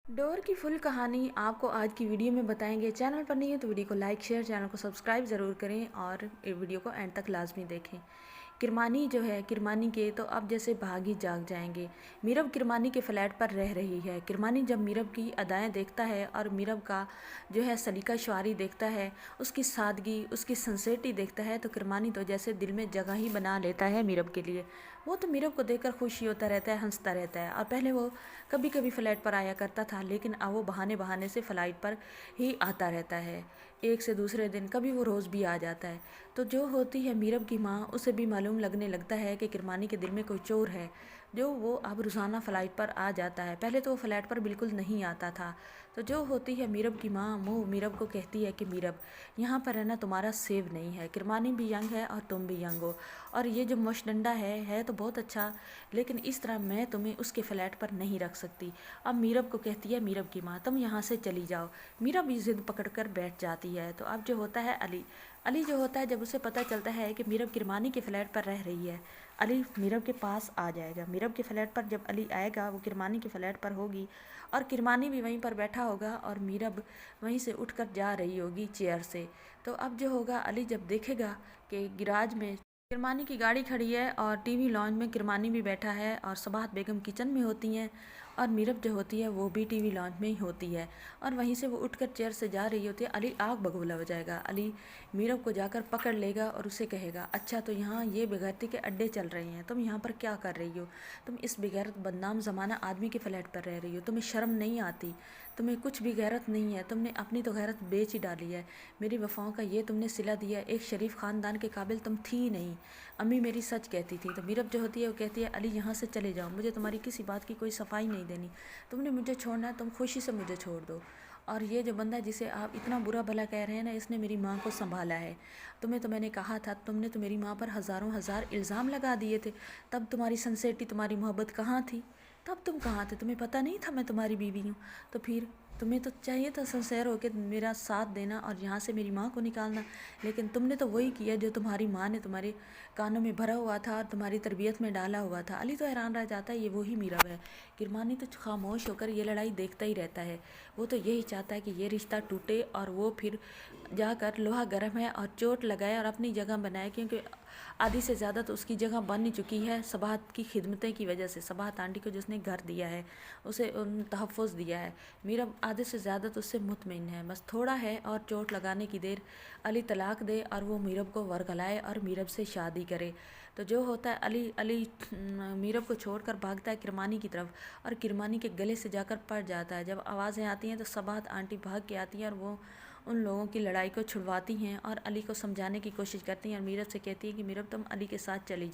Door की full कहानी आपको आज की वीडियो में बताएंगे। चैनल पर नहीं है तो वीडियो को लाइक शेयर, चैनल को सब्सक्राइब ज़रूर करें और वीडियो को एंड तक लाजमी देखें। किरमानी जो है, किरमानी के तो अब जैसे भाग ही जाग जाएंगे। मीरब किरमानी के फ्लैट पर रह रही है। किरमानी जब मीरब की अदाएं देखता है और मीरब का जो है सलीका शुआरी देखता है, उसकी सादगी, उसकी सिंसेरिटी देखता है, तो किरमानी तो जैसे दिल में जगह ही बना लेता है मीरब के लिए। वो तो मीरब को देखकर खुशी होता रहता है, हंसता रहता है। और पहले वो कभी कभी फ्लैट पर आया करता था, लेकिन अब वो बहाने बहाने से फ्लाइट पर ही आता रहता है। एक से दूसरे दिन, कभी वो रोज़ भी आ जाता है। तो जो होती है मीरब की माँ, उसे भी मालूम लगने लगता है कि किरमानी के दिल में कोई चोर है, जो वो अब रोज़ाना फ़्लाइट पर आ जाता है। पहले तो वो फ्लैट पर बिल्कुल नहीं आता था। तो जो होती है मीरब की माँ, वो मीरब को कहती है कि मीरब, यहाँ पर रहना तुम्हारा सेव नहीं है। किरमानी भी यंग है और तुम भी यंग हो, और ये जो मुशडंडा है तो बहुत अच्छा, लेकिन इस तरह मैं तुम्हें उसके फ्लैट पर नहीं रख सकती। अब मीरब को कहती है मीरब की माँ, तुम यहाँ से चली जाओ। मीरब भी जिद पकड़ कर बैठ जाती है। तो अब जो होता है अली जो होता है, जब उसे पता चलता है कि मीरब किरमानी के फ्लैट पर रह रही है, अली मीरब के पास आ जाएगा। मीरब के फ्लैट पर जब अली आएगा, वो किरमानी के फ्लैट पर होगी और किरमानी भी वहीं पर बैठा होगा और मीरब वहीं से उठकर जा रही होगी चेयर से। तो अब जो होगा, अली जब देखेगा कि गिराज में किरमानी की गाड़ी खड़ी है और टीवी लॉन्च में किरमानी भी बैठा है और सबाहत बेगम किचन में होती हैं और मीरब जो होती है वो भी टीवी लॉन्च में ही होती है, और वहीं से वो उठकर चेयर से जा रही होती है। अली आग बगोला हो जाएगा। अली मीरब को जाकर पकड़ लेगा और उसे कहेगा, अच्छा तो यहाँ ये बेगैरती के अड्डे चल रहे हैं, तुम यहाँ पर क्या कर रही हो? तुम इस बेगैरत बदनाम ज़माना आदमी के फ्लैट पर रह रही हो, तुम्हें शर्म नहीं आती? तुम्हें कुछ भी गैरत नहीं है? तुमने अपनी तो गैरत बेच ही डाली है। मेरी वफ़ाओं का ये तुमने सिला दिया। एक शरीफ ख़ानदान के काबिल तुम थी ही नहीं। अम्मी मेरी सच कहती थी। तो मीरब जो होती है वो कहती है, अली यहाँ से चले जाओ, मुझे तुम्हारी किसी बात की कोई सफाई नहीं देनी। तुमने मुझे छोड़ना है, तुम खुशी से मुझे छोड़ दो। और ये जो बंदा जिसे आप इतना बुरा भला कह रहे हैं ना, इसने मेरी माँ को संभाला है। तुम्हें तो मैंने कहा था, तुमने तो मेरी माँ पर हज़ारों हज़ार इल्ज़ाम लगा दिए थे। तब तुम्हारी सिंसेरिटी, तुम्हारी मोहब्बत कहाँ थी? तब तुम कहाँ थे? तुम्हें पता नहीं था मैं तुम्हारी बीवी हूँ? तो फिर तुम्हें तो चाहिए था सिंसेयर होकर मेरा साथ देना और यहाँ से मेरी माँ को निकालना, लेकिन तुमने तो वही किया जो तुम्हारी माँ ने तुम्हारे कानों में भरा हुआ था और तुम्हारी तरबियत में डाला हुआ था। अली तो हैरान रह जाता है, ये वही मीरब है। किरमानी तो खामोश होकर ये लड़ाई देखता ही रहता है। वो तो यही चाहता है कि ये रिश्ता टूटे और वो फिर जाकर लोहा गर्म है और चोट लगाए और अपनी जगह बनाए, क्योंकि आधी से ज़्यादा तो उसकी जगह बन ही चुकी है सबाहत की खिदमतें की वजह से। सबाहत आंटी को जिसने घर दिया है, उसे तहफ़्फ़ुज़ दिया है, मीरब आधे से ज़्यादा तो उससे मुतमिन है। बस थोड़ा है और चोट लगाने की देर, अली तलाक दे और वो मीरब को वरगलाए और मीरब से शादी करे। तो जो होता है, अली मीरब को छोड़कर भागता है किरमानी की तरफ और किरमानी के गले से जाकर पड़ जाता है। जब आवाज़ें आती हैं तो सबाहत आंटी भाग के आती हैं और वो उन लोगों की लड़ाई को छुड़वाती हैं और अली को समझाने की कोशिश करती हैं और मीरब से कहती हैं कि मीरब तुम अली के साथ चली